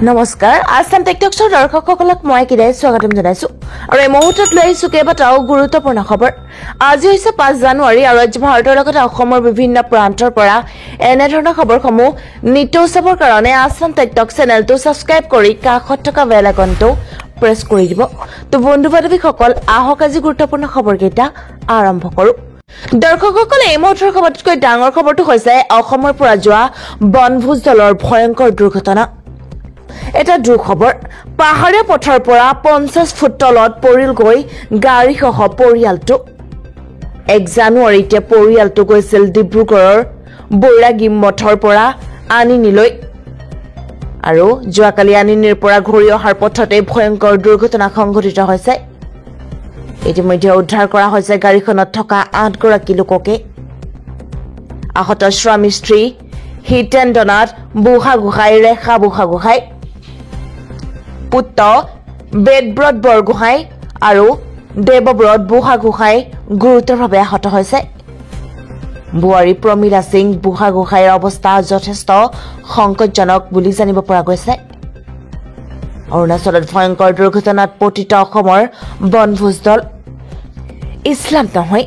নমস্কাৰ আসাম টেকটক্সৰ দৰ্শকসকলক মই কিদাই স্বাগতম জনাইছো আৰু এই মুহূৰ্তত লৈ আহিছো কেইবাটাও গুৰুত্বপূৰ্ণ খবৰ আজি হৈছে 5 জানুৱাৰী আৰু ৰাজ্য ভাৰতৰ লগতে অসমৰ বিভিন্ন প্ৰান্তৰ পৰা এনে ধৰণৰ খবৰসমূহ নিত্য উৎসৱৰ কাৰণে আসাম টেকটক চেনেলটো সাবস্ক্ৰাইব কৰি কাষত থকা বেল আইকনটো প্ৰেছ কৰি দিব তো বন্ধু বান্ধৱীসকল আহক আজি গুৰুত্বপূৰ্ণ খবৰকেইটা আৰম্ভ কৰো দৰ্শকসকল এই মুহূৰ্তৰ খবৰতকৈ ডাঙৰ খবৰটো হৈছে অসমৰ পৰা যোৱা বনভোজ দলৰ ভয়ংকৰ দুৰ্ঘটনা এটা দুখবৰ পাহাৰীয়া পথৰ পৰা 50 ফুট তলত পৰিল গৈ গাড়ী সহ পৰিয়ালটো 1 জানুৱাৰীতে পৰিয়ালটো গৈছিল ডিব্ৰুগড়ৰ বৈৰাগী মঠৰ পৰা আনিনিলৈ আৰু যোৱাকালি আনিনিৰ পৰা ঘূৰি অহাৰ পথতে ভয়ংকৰ দুৰ্ঘটনা সংঘটিত হৈছে ইতিমধ্যে উদ্ধাৰ কৰা হৈছে গাড়ীখনত থকা 8 গৰাকী লোককে আহত স্বামী স্ত্ৰী হিতেন্দ্ৰনাথ বুঢ়াগোহাঁই ৰেখা বুঢ়াগোহাঁই পুত্ৰ বেদব্ৰত বৰগোহাঁই আৰু দেৱব্ৰত বুঢ়াগোহাঁই গুৰুতৰভাৱে আহত হৈছে বুৱাৰী প্ৰমীলা সিং বুঢ়াগোহাঁইৰ অৱস্থা যথেষ্ট সংকটজনক বুলি জানিব পৰা গৈছে অৰুণাচলত ভয়ংকৰ দুৰ্ঘটনাত পতিত অসমৰ বনভোজ দল ইছলাম নহয়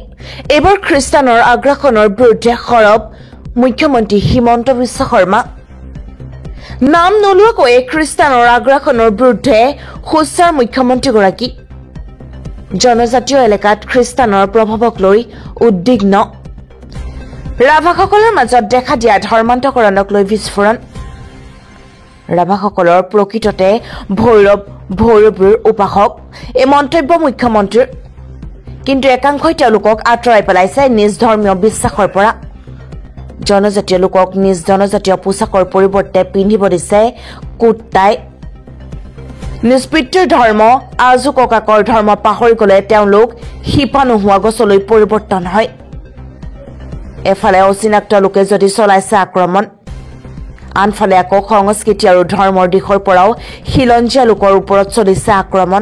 এবাৰ খ্ৰীষ্টানৰ আগ্ৰাসনৰ বিৰুদ্ধে সৰব মুখ্যমন্ত্ৰী হিমন্ত বিশ্ব শৰ্মা নাম নলোৱাকৈ খ্ৰীষ্টানৰ আগ্ৰাসনৰ বিৰুদ্ধে সোচ্চাৰ মুখ্যমন্ত্ৰীগৰাকী জনজাতীয় এলেকাত খ্ৰীষ্টানৰ প্ৰভাৱক লৈ উদ্বিগ্ন ৰাভাসকলৰ মাজত দেখা দিয়া ধৰ্মান্তকৰণক লৈ বিস্ফোৰণ ৰাভাসকলৰ প্ৰকৃততে ভৈৰৱীৰ উপাসক এই মন্তব্য মুখ্যমন্ত্ৰীৰ কিন্তু একাংশই তেওঁলোকক আঁতৰাই পেলাইছে নিজ ধৰ্মীয় বিশ্বাসৰ পৰা জনজাতীয় লোকক নিজ জনজাতীয় পোছাকৰ পৰিৱৰ্তে পিন্ধিব দিছে কুৰ্তাই নিজ পিতৃৰ ধৰ্ম আজু ককাকৰ ধৰ্ম পাহৰি গলে তেওঁলোক শিপা নোহোৱা গছলৈ পৰিৱৰ্তন হয় এফালে অচিনাক্ত লোকে যদি চলাইছে আক্ৰমণ আনফালে আকৌ সংস্কৃতি আৰু ধৰ্মৰ দিশৰ পৰাও খিলঞ্জীয়া লোকৰ ওপৰত চলিছে আক্ৰমণ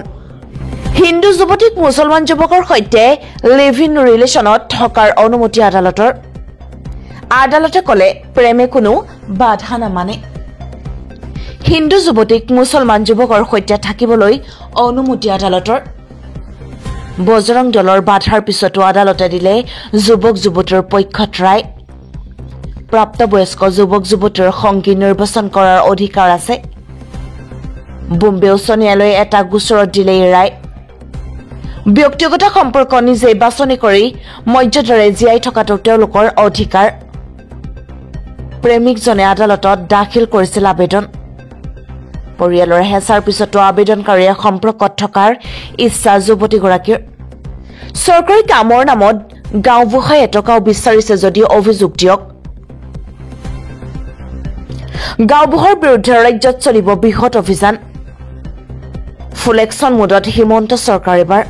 হিন্দু যুৱতীক মুছলমান যুৱকৰ সৈতে লিভ ইন ৰিলেশ্যনত থকাৰ অনুমতি আদালতে কলে প্ৰেমে কোনো বাধা নামানে হিন্দু যুৱতীক মুছলমান যুৱকৰ সৈতে থাকিবলৈ অনুমতি আদালতৰ বজৰং দলৰ বাধাৰ পিছতো আদালতে দিলে যুৱক যুৱতীৰ পক্ষত ৰায় প্ৰাপ্তবয়স্ক যুৱক যুৱতীৰ সংগী নিৰ্বাচন কৰাৰ অধিকাৰ আছে বোম্বে উচ্চ ন্যায়ালয়ে এটা গোচৰত দিলে ৰায় ব্যক্তিগত সম্পৰ্ক নিজে বাছনি কৰি মৰ্যাদাৰে জীয়াই থকাটো তেওঁলোকৰ অধিকাৰ প্ৰেমিকজনে আদালতত দাখিল কৰিছিল আবেদন পৰিয়ালৰ হেঁচাৰ পিছতো আবেদনকাৰীয়ে সম্পৰ্কত থকাৰ ইচ্ছা যুৱতীগৰাকীৰ চৰকাৰী কামৰ নামত গাঁওবুঢ়াই এটকাও বিচাৰিছে যদিও অভিযোগ দিয়ক গাঁওবুঢ়াৰ বিৰুদ্ধে ৰাজ্যত চলিব বৃহৎ অভিযান ফুল একশ্যন মোডত হিমন্ত চৰকাৰ এবাৰ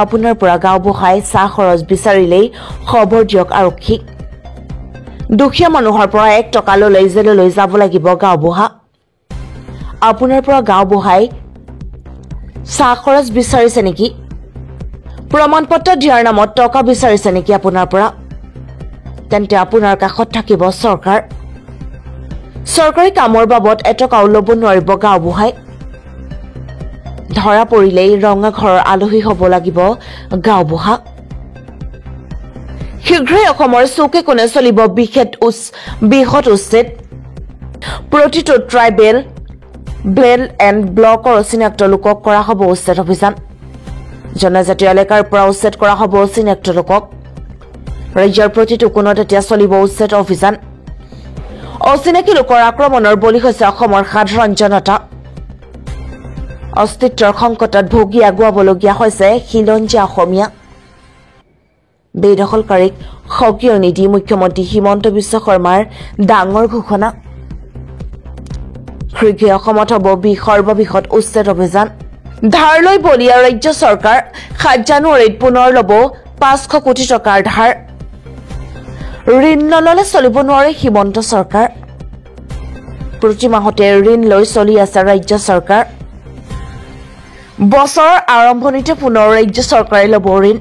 আপোনাৰ পৰা গাঁওবুঢ়াই চাহ খৰচ বিচাৰিলেই খবৰ দিয়ক আৰক্ষীক দুখীয়া মানুহৰ পৰা 1 টকা লৈ জেললৈ যাব লাগিব গাঁওবুঢ়া আপোনাৰ পৰা গাঁওবুঢ়াই চাহ খৰচ বিচাৰিছে নেকি প্ৰমাণপত্ৰ দিয়াৰ নামত টকা বিচাৰিছে নেকি আপোনাৰ পৰা তেন্তে আপোনাৰ কাষত থাকিব চৰকাৰ চৰকাৰী কামৰ বাবদ এটকাও ল'ব নোৱাৰিব গাঁওবুঢ়াই ধৰা পৰিলেই ৰঙা ঘৰৰ আলহী হ'ব লাগিব গাঁওবুঢ়া শীঘ্ৰেই অসমৰ চৌকে কোণে চলিব বৃহৎ উচ্ছেদ প্ৰতিটো ট্ৰাইবেল ব্লেড এণ্ড ব্লকৰ অচিনাক্ত লোকক কৰা হ'ব উচ্ছেদ অভিযান জনজাতীয় এলেকাৰ পৰা উচ্ছেদ কৰা হ'ব অচিনাক্ত লোকক ৰাজ্যৰ প্ৰতিটো কোণত এতিয়া চলিব উচ্ছেদ অভিযান অচিনাকি লোকৰ আক্ৰমণৰ বলি হৈছে অসমৰ সাধাৰণ জনতা অস্তিত্বৰ সংকটত ভুগি আগুৱাবলগীয়া হৈছে খিলঞ্জীয়া অসমীয়া বেদখলকাৰীক সক্ৰিয় নিদি মুখ্যমন্ত্ৰী হিমন্ত বিশ্ব শৰ্মাৰ ডাঙৰ ঘোষণা শীঘ্ৰেই অসমত হ'ব সৰ্ববৃহৎ উচ্ছেদ অভিযান ধাৰ লৈ বলীয়া ৰাজ্য চৰকাৰ 7 জানুৱাৰীত পুনৰ ল'ব 500 কোটি টকাৰ ধাৰ ঋণ নললে চলিব নোৱাৰে হিমন্ত চৰকাৰ প্ৰতি মাহতে ঋণ লৈ চলি আছে ৰাজ্য চৰকাৰ বছৰৰ আৰম্ভণিতে পুনৰ ৰাজ্য চৰকাৰে ল'ব ঋণ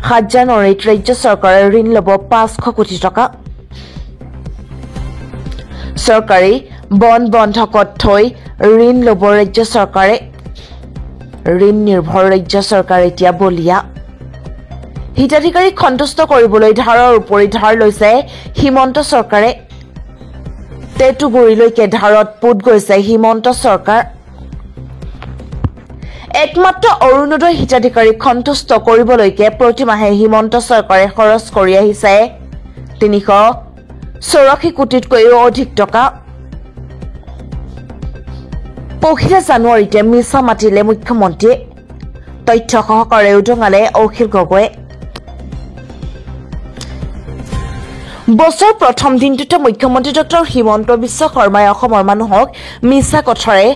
7 জানুৱাৰীত ৰাজ্য চৰকাৰে ঋণ ল'ব 500 কোটি টকা চৰকাৰী বন বন্ধকত থৈ ঋণ ল'ব ৰাজ্য চৰকাৰে ঋণ নিৰ্ভৰ ৰাজ্য চৰকাৰ এতিয়া বলিয়া হিতাধিকাৰীক সন্তুষ্ট কৰিবলৈ ধাৰৰ উপৰি ধাৰ লৈছে হিমন্ত চৰকাৰে তেতুগুৰিলৈকে ধাৰত পুত গৈছে হিমন্ত চৰকাৰ একমাত্ৰ অৰুণোদয় হিতাধিকাৰীক সন্তুষ্ট কৰিবলৈকে প্ৰতিমাহে হিমন্ত চৰকাৰে খৰচ কৰি আহিছে 384 কোটিতকৈও অধিক টকা পহিলা জানুৱাৰীতে মিছা মাতিলে মুখ্যমন্ত্ৰীয়ে তথ্য সহকাৰে উদঙালে অখিল গগৈয়ে বছৰ প্ৰথম দিনটোতে মুখ্যমন্ত্ৰী ডক্টৰ হিমন্ত বিশ্ব শৰ্মাই অসমৰ মানুহক মিছা কথাৰে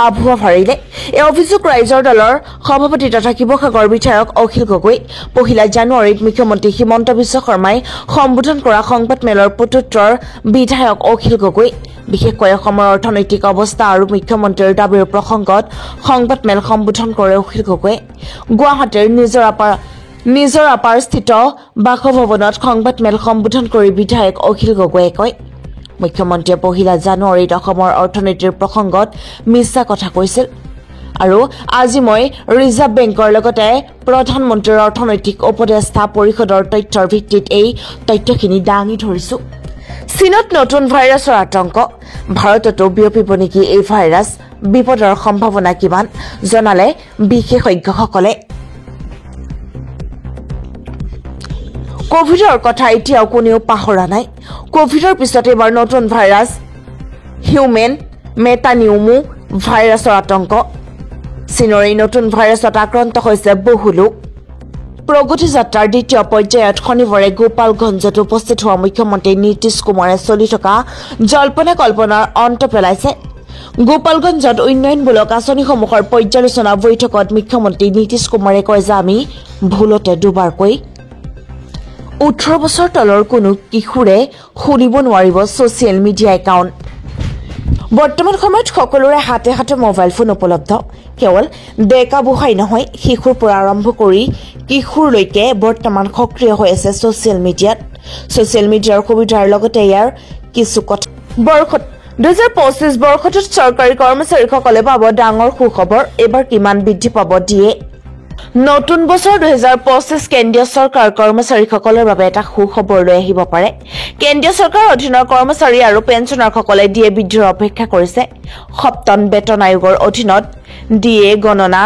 আভুৱা ভাৰিলে এই অভিযোগ ৰাইজৰ দলৰ সভাপতি তথা শিৱসাগৰ বিধায়ক অখিল গগৈ পহিলা জানুৱাৰীত মুখ্যমন্ত্ৰী হিমন্ত বিশ্ব শৰ্মাই সম্বোধন কৰা সংবাদ মেলৰ পুত্ৰৰ বিধায়ক অখিল গগৈ বিশেষকৈ অসমৰ অৰ্থনৈতিক অৱস্থা আৰু মুখ্যমন্ত্ৰীৰ দাবীৰ প্ৰসংগত সংবাদ মেল সম্বোধন কৰে অখিল গগৈ গুৱাহাটীৰ নিজৰ আপাৰস্থিত বাসভৱনত সংবাদ মেল সম্বোধন কৰি বিধায়ক অখিল গগৈয়ে কয় মুখ্যমন্ত্ৰীয়ে পহিলা জানুৱাৰীত অসমৰ অৰ্থনীতিৰ প্ৰসংগত মিছা কথা কৈছিল আৰু আজি মই ৰিজাৰ্ভ বেংকৰ লগতে প্ৰধানমন্ত্ৰীৰ অৰ্থনৈতিক উপদেষ্টা পৰিষদৰ তথ্যৰ ভিত্তিত এই তথ্যখিনি দাঙি ধৰিছো চীনত নতুন ভাইৰাছৰ আতংক ভাৰততো বিয়পিব নেকি এই ভাইৰাছ বিপদৰ সম্ভাৱনা কিমান জনালে বিশেষজ্ঞসকলে কোভিডৰ কথা এতিয়াও কোনেও পাহৰা নাই কোভিডৰ পিছত এবাৰ নতুন ভাইৰাছ হিউমেন মেটানিউমো ভাইৰাছৰ আতংক চীনৰ এই নতুন ভাইৰাছত আক্ৰান্ত হৈছে বহু লোক প্ৰগতি যাত্ৰাৰ দ্বিতীয় পৰ্যায়ত শনিবাৰে গোপালগঞ্জত উপস্থিত হোৱা মুখ্যমন্ত্ৰী নীতিশ কুমাৰে চলি থকা জল্পনা কল্পনাৰ অন্ত পেলাইছে গোপালগঞ্জত উন্নয়নমূলক আঁচনিসমূহৰ পৰ্যালোচনা বৈঠকত মুখ্যমন্ত্ৰী নীতিশ কুমাৰে কয় যে আমি ভুলতে দুবাৰকৈ 18 বছৰ তলৰ কোনো কিশোৰে শুনিব নোৱাৰিব ছচিয়েল মিডিয়া একাউণ্ট বৰ্তমান সময়ত সকলোৰে হাতে হাতে মোবাইল ফোন উপলব্ধ কেৱল ডেকা বুঢ়াই নহয় শিশুৰ পৰা আৰম্ভ কৰি কিশোৰলৈকে বৰ্তমান সক্ৰিয় হৈ আছে ছচিয়েল মিডিয়াৰ সুবিধাৰ লগতে ইয়াৰ কিছু কথা 2025 বৰ্ষটোত চৰকাৰী কৰ্মচাৰীসকলে পাব ডাঙৰ সুখবৰ এবাৰ কিমান বৃদ্ধি পাব দিয়ে নতুন বছৰ 2025 কেন্দ্ৰীয় চৰকাৰ কৰ্মচাৰীসকলৰ বাবে এটা সুখবৰ লৈ আহিব পাৰে কেন্দ্ৰীয় চৰকাৰৰ অধীনৰ কৰ্মচাৰী আৰু পেঞ্চনাৰসকলে দিয়ে বৃদ্ধিৰ অপেক্ষা কৰিছে সপ্তম বেতন আয়োগৰ অধীনত দিয়ে গণনা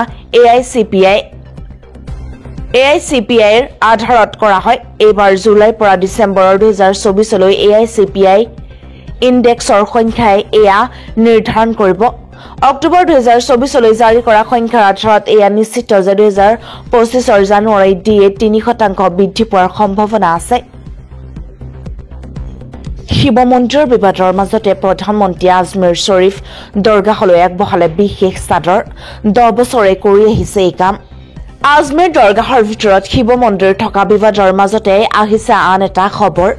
AICPIৰ আধাৰত কৰা হয় এইবাৰ জুলাইৰ পৰা ডিচেম্বৰৰ 2024 লৈ AICPI ইনডেক্সৰ সংখ্যাই এয়া নিৰ্ধাৰণ কৰিব অক্টোবৰ 2024 লৈ জাৰি কৰা সংখ্যাৰ আধাৰত এয়া নিশ্চিত যে 2025 জানুৱাৰীত দিয়ে 3% বৃদ্ধি পোৱাৰ সম্ভাৱনা আছে শিৱ মন্দিৰৰ বিবাদৰ মাজতে প্ৰধানমন্ত্ৰী আজমেৰ শ্বৰীফ দৰগাহলৈ আগবঢ়ালে বিশেষ চাদৰ 10 বছৰে কৰি আহিছে এই কাম আজমেৰ দৰগাহৰ ভিতৰত শিৱ মন্দিৰ থকা বিবাদৰ মাজতে আহিছে আন এটা খবৰ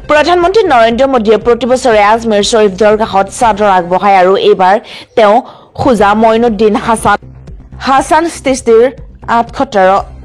প্ৰধানমন্ত্ৰী নৰেন্দ্ৰ মোদীয়ে প্ৰতি বছৰে আজমেৰ শ্বৰীফ দৰগাহত চাদৰ আগবঢ়ায় আৰু এইবাৰ তেওঁ খুজা মইনুদ্দিন হাছান চিস্তিৰ 813